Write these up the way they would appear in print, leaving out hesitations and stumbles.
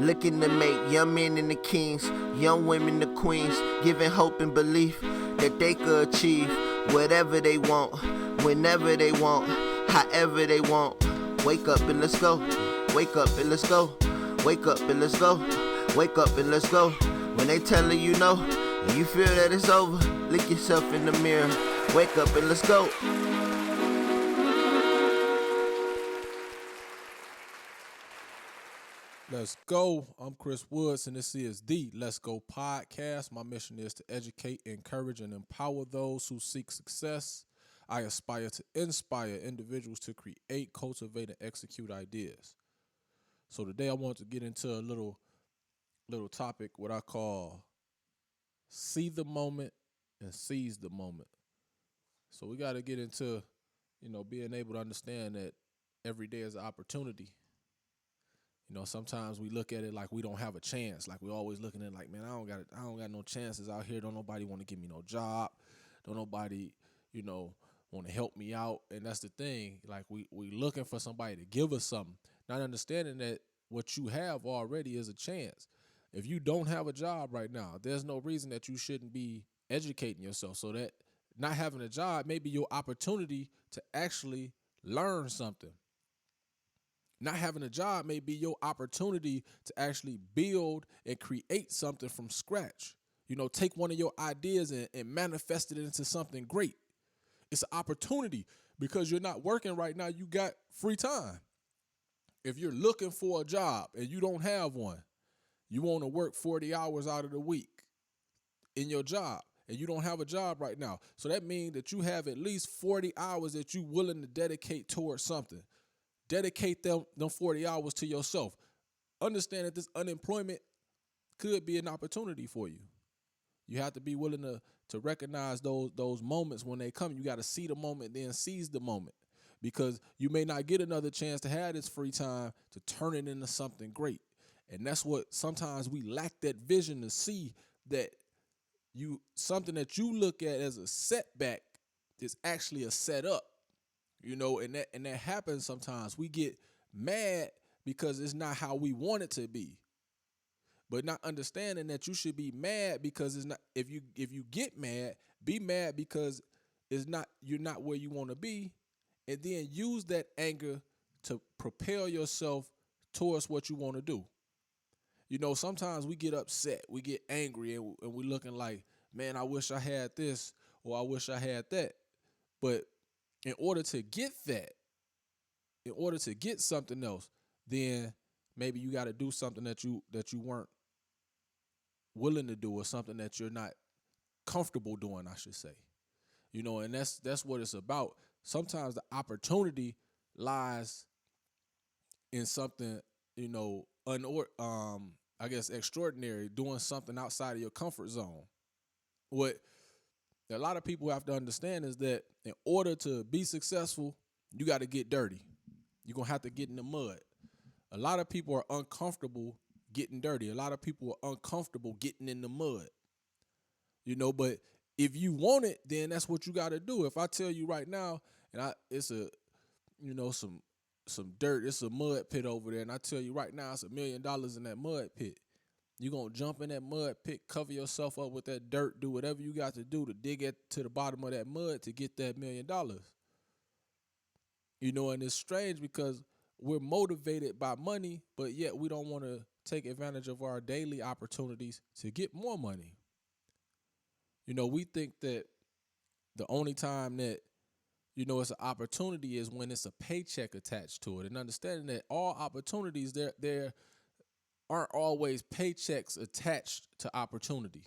Looking to make young men into kings, young women to queens, giving hope and belief that they could achieve whatever they want, whenever they want, however they want. Wake up and let's go. Wake up and let's go. Wake up and let's go. Wake up and let's go. When they telling you no, and you feel that it's over, look yourself in the mirror. Wake up and let's go. Let's go. I'm Chris Woods, and this is the Let's Go podcast. My mission is to educate, encourage, and empower those who seek success. I aspire to inspire individuals to create, cultivate, and execute ideas. So today I want to get into a little topic, what I call see the moment and seize the moment. So we got to get into, being able to understand that every day is an opportunity. Sometimes we look at it like we don't have a chance. Like we're always looking at it like, man, I don't got no chances out here. Don't nobody want to give me no job. Don't nobody, want to help me out. And that's the thing. Like we looking for somebody to give us something, not understanding that what you have already is a chance. If you don't have a job right now, there's no reason that you shouldn't be educating yourself. So that not having a job may be your opportunity to actually learn something. Not having a job may be your opportunity to actually build and create something from scratch. Take one of your ideas and manifest it into something great. It's an opportunity because you're not working right now. You got free time. If you're looking for a job and you don't have one, you want to work 40 hours out of the week in your job and you don't have a job right now. So that means that you have at least 40 hours that you're willing to dedicate towards something. Dedicate them 40 hours to yourself. Understand that this unemployment could be an opportunity for you. You have to be willing to recognize those moments when they come. You got to see the moment, then seize the moment. Because you may not get another chance to have this free time to turn it into something great. And that's what sometimes we lack, that vision to see that something that you look at as a setback is actually a setup. And that happens sometimes. We get mad because it's not how we want it to be. But not understanding that you should be mad because it's not. If you get mad, be mad because you're not where you want to be, and then use that anger to propel yourself towards what you want to do. Sometimes we get upset, we get angry, and we're looking like, man, I wish I had this or I wish I had that. But in order to get that, in order to get something else, then maybe you got to do something that you weren't willing to do, or something that you're not comfortable doing, I should say. And that's what it's about. Sometimes the opportunity lies in something, extraordinary, doing something outside of your comfort zone. What a lot of people have to understand is that in order to be successful, you got to get dirty. You're going to have to get in the mud. A lot of people are uncomfortable getting dirty. A lot of people are uncomfortable getting in the mud. But if you want it, then that's what you got to do. If I tell you right now, and it's a, some dirt, it's a mud pit over there, and I tell you right now it's $1 million in that mud pit. You're going to jump in that mud pit, cover yourself up with that dirt, do whatever you got to do to dig to the bottom of that mud to get that $1 million. And it's strange because we're motivated by money, but yet we don't want to take advantage of our daily opportunities to get more money. We think that the only time that, it's an opportunity is when it's a paycheck attached to it, and understanding that all opportunities, there aren't always paychecks attached to opportunity.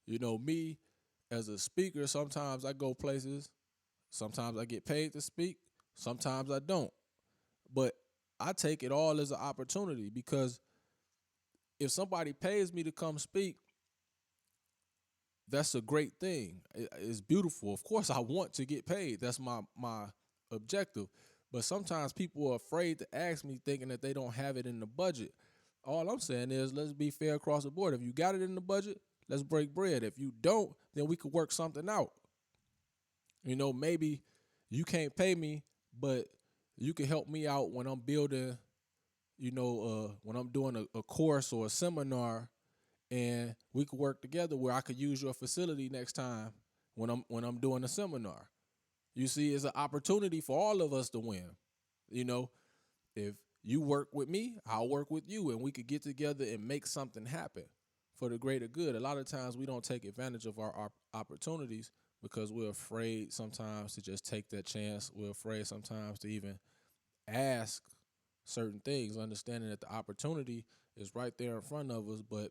Me as a speaker, sometimes I go places, sometimes I get paid to speak, sometimes I don't. But I take it all as an opportunity, because if somebody pays me to come speak, that's a great thing. It's beautiful. Of course, I want to get paid. That's my objective. But sometimes people are afraid to ask me, thinking that they don't have it in the budget. All I'm saying is, let's be fair across the board. If you got it in the budget, let's break bread. If you don't, then we could work something out. Maybe you can't pay me, but you can help me out when I'm building, when I'm doing a course or a seminar, and we could work together where I could use your facility next time when I'm doing a seminar. You see, it's an opportunity for all of us to win. You know, if you work with me, I'll work with you, and we could get together and make something happen for the greater good. A lot of times we don't take advantage of our opportunities because we're afraid sometimes to just take that chance. We're afraid sometimes to even ask certain things, understanding that the opportunity is right there in front of us, but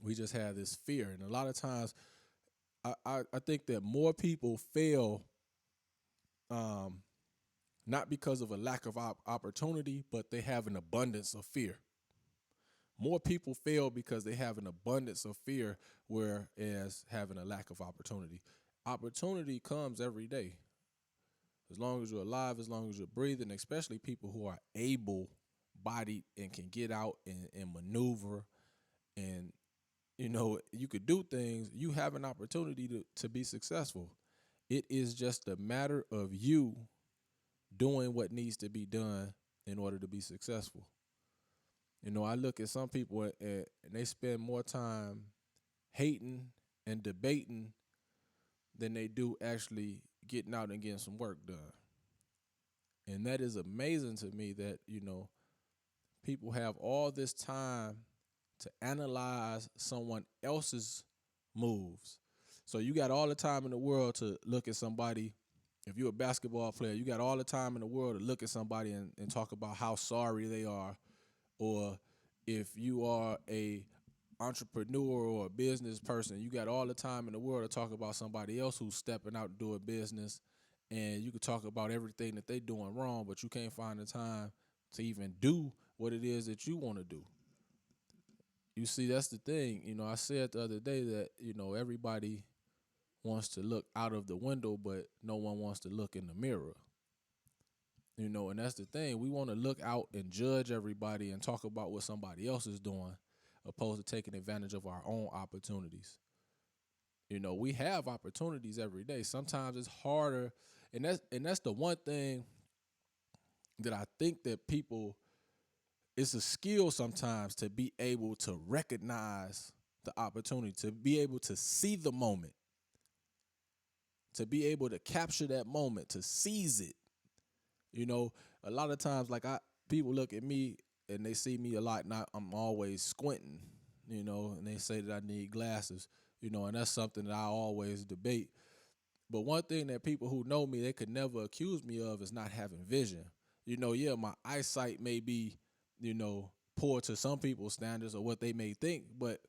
we just have this fear. And a lot of times I think that more people fail um, not because of a lack of opportunity, but they have an abundance of fear. More people fail because they have an abundance of fear, whereas having a lack of opportunity. Opportunity comes every day. As long as you're alive, as long as you're breathing, especially people who are able-bodied and can get out and maneuver, and you could do things, you have an opportunity to be successful. It is just a matter of you doing what needs to be done in order to be successful. I look at some people and they spend more time hating and debating than they do actually getting out and getting some work done. And that is amazing to me that, people have all this time to analyze someone else's moves. So you got all the time in the world to look at somebody. If you're a basketball player, you got all the time in the world to look at somebody and talk about how sorry they are. Or if you are a entrepreneur or a business person, you got all the time in the world to talk about somebody else who's stepping out and doing business. And you could talk about everything that they're doing wrong, but you can't find the time to even do what it is that you want to do. You see, that's the thing. I said the other day that, everybody wants to look out of the window, but no one wants to look in the mirror. And that's the thing. We want to look out and judge everybody and talk about what somebody else is doing, opposed to taking advantage of our own opportunities. We have opportunities every day. Sometimes it's harder, and that's the one thing that I think that people, it's a skill sometimes to be able to recognize the opportunity, to be able to see the moment, to be able to capture that moment, to seize it. A lot of times, people look at me and they see me a lot, and I'm always squinting, and they say that I need glasses, and that's something that I always debate. But one thing that people who know me, they could never accuse me of is not having vision. Yeah, my eyesight may be, poor to some people's standards or what they may think, but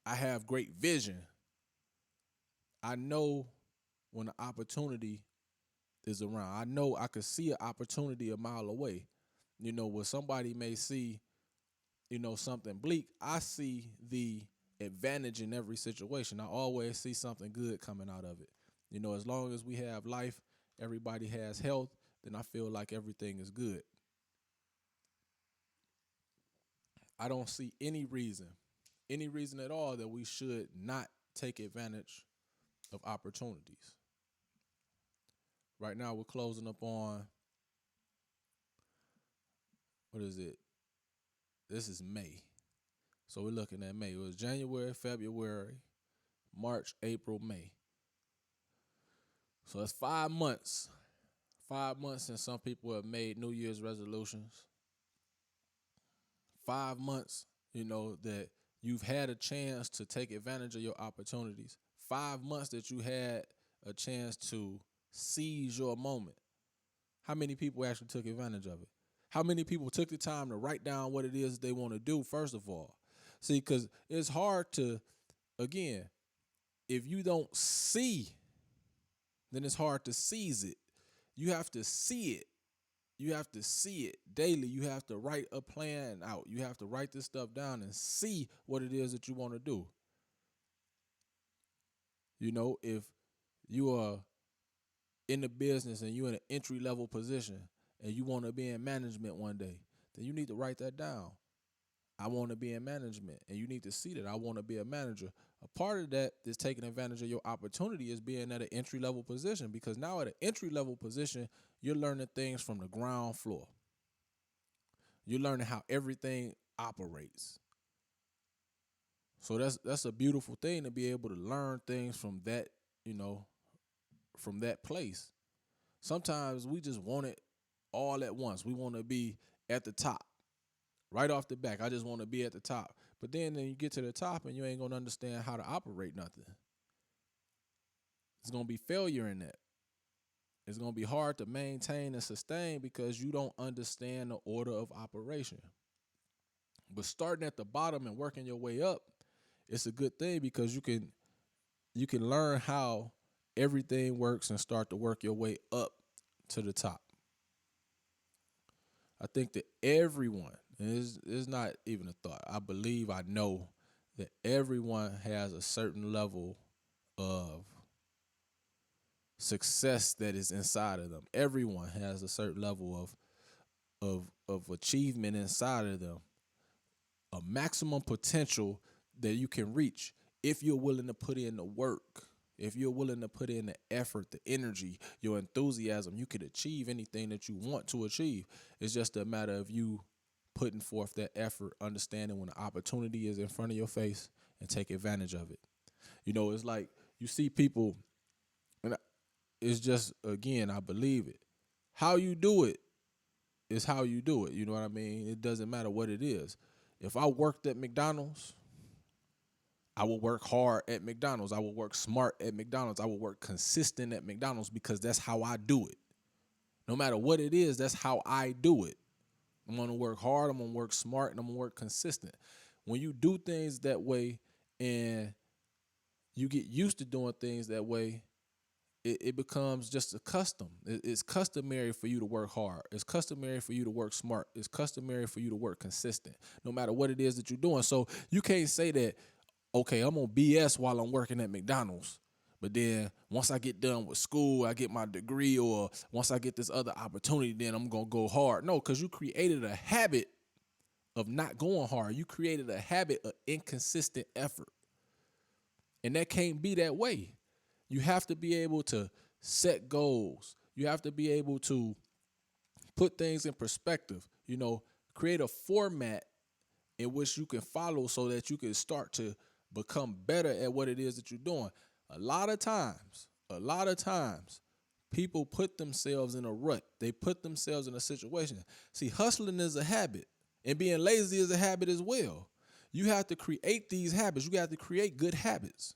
I have great vision. I know when an opportunity is around. I know I could see an opportunity a mile away. Where somebody may see, something bleak, I see the advantage in every situation. I always see something good coming out of it. As long as we have life, everybody has health, then I feel like everything is good. I don't see any reason at all that we should not take advantage of opportunities. Right now, we're closing up on, what is it? This is May. So we're looking at May. It was January, February, March, April, May. So it's 5 months. 5 months since some people have made New Year's resolutions. 5 months, that you've had a chance to take advantage of your opportunities. 5 months that you had a chance to seize your moment. How many people actually took advantage of it? How many people took the time to write down what it is they want to do, first of all? See, because it's hard to, again, if you don't see, then it's hard to seize it. You have to see it. You have to see it daily. You have to write a plan out. You have to write this stuff down and see what it is that you want to do. If you are in the business and you're in an entry-level position and you want to be in management one day, then you need to write that down. I want to be in management, and you need to see that I want to be a manager. A part of that is taking advantage of your opportunity is being at an entry-level position, because now at an entry-level position, you're learning things from the ground floor. You're learning how everything operates. So that's a beautiful thing to be able to learn things from that, you know, from that place. Sometimes we just want it all at once. We want to be at the top right off the back. I just want to be at the top. But then you get to the top and you ain't going to understand how to operate nothing. It's going to be failure in that. It's going to be hard to maintain and sustain because you don't understand the order of operation. But starting at the bottom and working your way up, it's a good thing because you can learn how everything works and start to work your way up to the top. I think that everyone, and it's not even a thought, I know that everyone has a certain level of success that is inside of them. Everyone has a certain level of achievement inside of them, a maximum potential that you can reach if you're willing to put in the work. If you're willing to put in the effort, the energy, your enthusiasm, you could achieve anything that you want to achieve. It's just a matter of you putting forth that effort, understanding when the opportunity is in front of your face and take advantage of it. You know, it's like you see people, and it's just, again, I believe it. How you do it is how you do it. You know what I mean? It doesn't matter what it is. If I worked at McDonald's, I will work hard at McDonald's. I will work smart at McDonald's. I will work consistent at McDonald's because that's how I do it. No matter what it is, that's how I do it. I'm going to work hard, I'm going to work smart, and I'm going to work consistent. When you do things that way and you get used to doing things that way, it becomes just a custom. It's customary for you to work hard. It's customary for you to work smart. It's customary for you to work consistent, no matter what it is that you're doing. So you can't say that, okay, I'm on BS while I'm working at McDonald's, but then once I get done with school, I get my degree, or once I get this other opportunity, then I'm going to go hard. No, because you created a habit of not going hard. You created a habit of inconsistent effort. And that can't be that way. You have to be able to set goals. You have to be able to put things in perspective, you know, create a format in which you can follow so that you can start to become better at what it is that you're doing. A lot of times, people put themselves in a rut. They put themselves in a situation. See, hustling is a habit, and being lazy is a habit as well. You have to create these habits. You have to create good habits.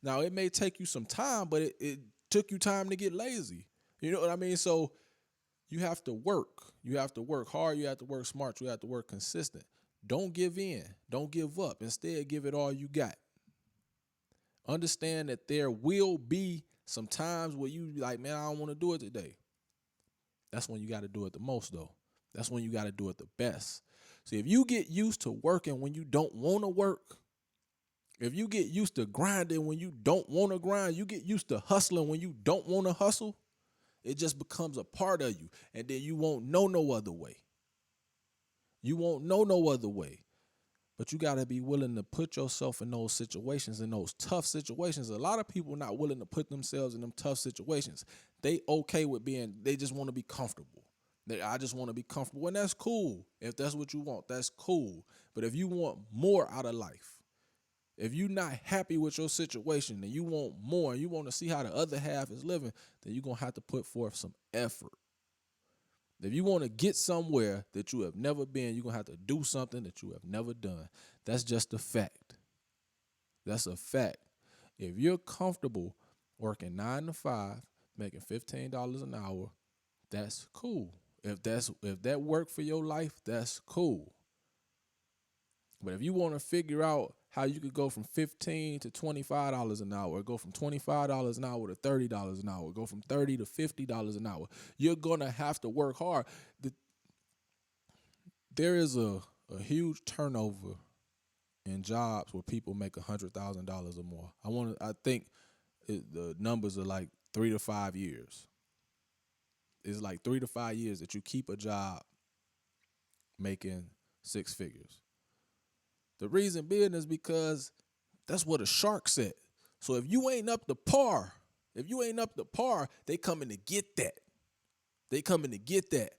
Now, it may take you some time, but it took you time to get lazy. You know what I mean? So you have to work. You have to work hard. You have to work smart. You have to work consistent. Don't give in. Don't give up. Instead, give it all you got. Understand that there will be some times where you be like, man, I don't want to do it today. That's when you got to do it the most, though. That's when you got to do it the best. See, if you get used to working when you don't want to work, if you get used to grinding when you don't want to grind, you get used to hustling when you don't want to hustle, it just becomes a part of you. And then you won't know no other way. You won't know no other way. But you got to be willing to put yourself in those situations, in those tough situations. A lot of people are not willing to put themselves in them tough situations. They they just want to be comfortable. I just want to be comfortable. And that's cool. If that's what you want, that's cool. But if you want more out of life, if you're not happy with your situation and you want more, and you want to see how the other half is living, then you're going to have to put forth some effort. If you want to get somewhere that you have never been, you're going to have to do something that you have never done. That's just a fact. That's a fact. If you're comfortable working 9 to 5, making $15 an hour, that's cool. If that worked for your life, that's cool. But if you want to figure out how you could go from $15 to $25 an hour, or go from $25 an hour to $30 an hour, go from $30 to $50 an hour, you're going to have to work hard. There is a huge turnover in jobs where people make $100,000 or more. I think the numbers are like 3 to 5 years. It's like 3 to 5 years that you keep a job making 6 figures. The reason being is because that's what a shark's at. So if you ain't up to par, they coming to get that. They coming to get that.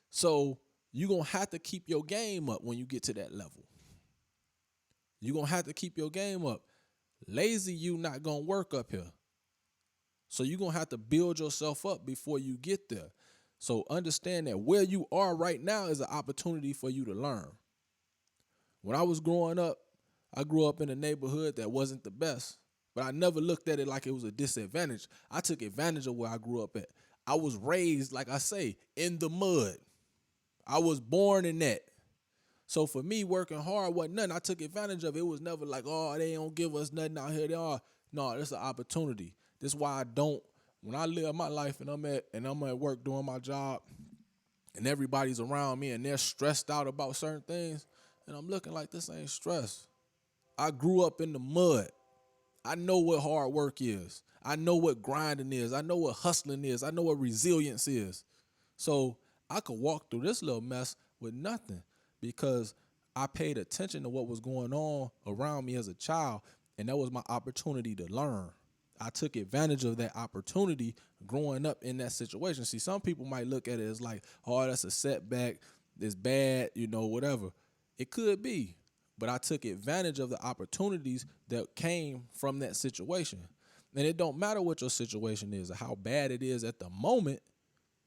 So you're going to have to keep your game up when you get to that level. You're going to have to keep your game up. Lazy you not going to work up here. So you're going to have to build yourself up before you get there. So understand that where you are right now is an opportunity for you to learn. When I was growing up, I grew up in a neighborhood that wasn't the best, but I never looked at it like it was a disadvantage. I took advantage of where I grew up at. I was raised, like I say, in the mud. I was born in that. So for me, working hard wasn't nothing. I took advantage of it. It was never like, oh, they don't give us nothing out here. They are. No, it's an opportunity. This is why I don't, when I live my life and I'm at work doing my job and everybody's around me and they're stressed out about certain things, and I'm looking like this ain't stress. I grew up in the mud. I know what hard work is. I know what grinding is. I know what hustling is. I know what resilience is. So I could walk through this little mess with nothing because I paid attention to what was going on around me as a child, and that was my opportunity to learn. I took advantage of that opportunity growing up in that situation. See, some people might look at it as like, oh, that's a setback, it's bad, whatever. It could be, but I took advantage of the opportunities that came from that situation. And it don't matter what your situation is or how bad it is at the moment,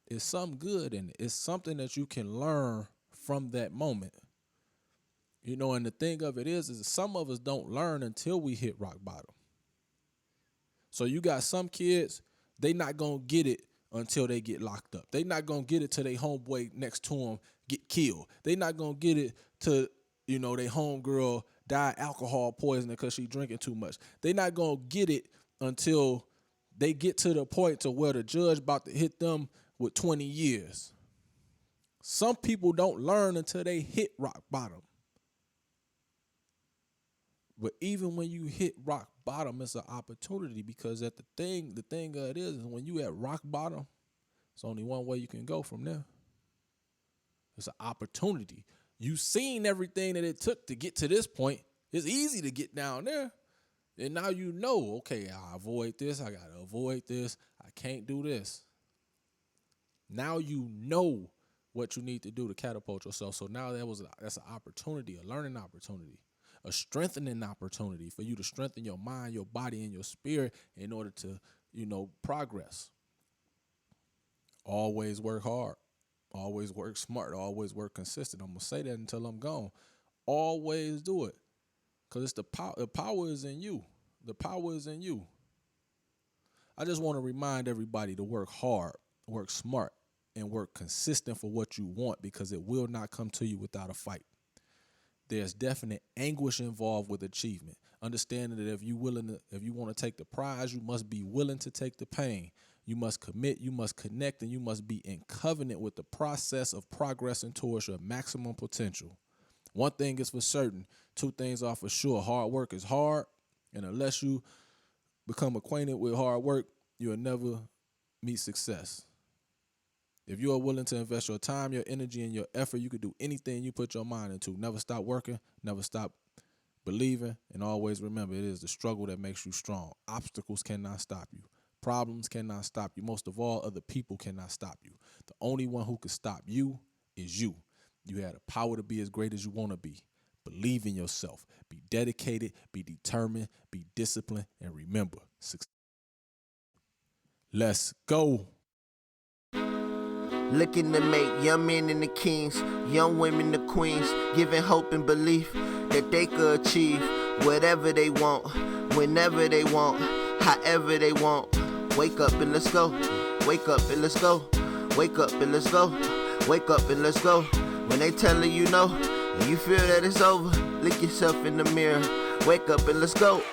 it's something good in it. It's something that you can learn from that moment. And the thing of it is some of us don't learn until we hit rock bottom. So you got some kids, they not going to get it until they get locked up. They not going to get it till they homeboy next to them get killed. They not going to get it till, they homegirl die alcohol poisoning because she drinking too much. They not going to get it until they get to the point to where the judge about to hit them with 20 years. Some people don't learn until they hit rock bottom. But even when you hit rock bottom, it's an opportunity because the thing of it is when you at rock bottom, it's only one way you can go from there. It's an opportunity. You seen everything that it took to get to this point. It's easy to get down there. And now okay, I avoid this. I got to avoid this. I can't do this. Now you know what you need to do to catapult yourself. So now that's an opportunity, a learning opportunity, a strengthening opportunity for you to strengthen your mind, your body, and your spirit in order to, progress. Always work hard. Always work smart. Always work consistent. I'm going to say that until I'm gone. Always do it. Because it's the power. The power is in you. The power is in you. I just want to remind everybody to work hard, work smart, and work consistent for what you want because it will not come to you without a fight. There's definite anguish involved with achievement. Understanding that if you want to take the prize, you must be willing to take the pain. You must commit, you must connect, and you must be in covenant with the process of progressing towards your maximum potential. One thing is for certain, two things are for sure. Hard work is hard, and unless you become acquainted with hard work, you'll never meet success. If you are willing to invest your time, your energy, and your effort, you can do anything you put your mind into. Never stop working, never stop believing, and always remember it is the struggle that makes you strong. Obstacles cannot stop you. Problems cannot stop you. Most of all, other people cannot stop you. The only one who can stop you is you. You have the power to be as great as you want to be. Believe in yourself. Be dedicated, be determined, be disciplined, and remember, success. Let's go. Looking to make young men into kings, young women the queens, giving hope and belief that they could achieve whatever they want, whenever they want, however they want. Wake up and let's go. Wake up and let's go. Wake up and let's go. Wake up and let's go. When they telling you no, and you feel that it's over, look yourself in the mirror. Wake up and let's go.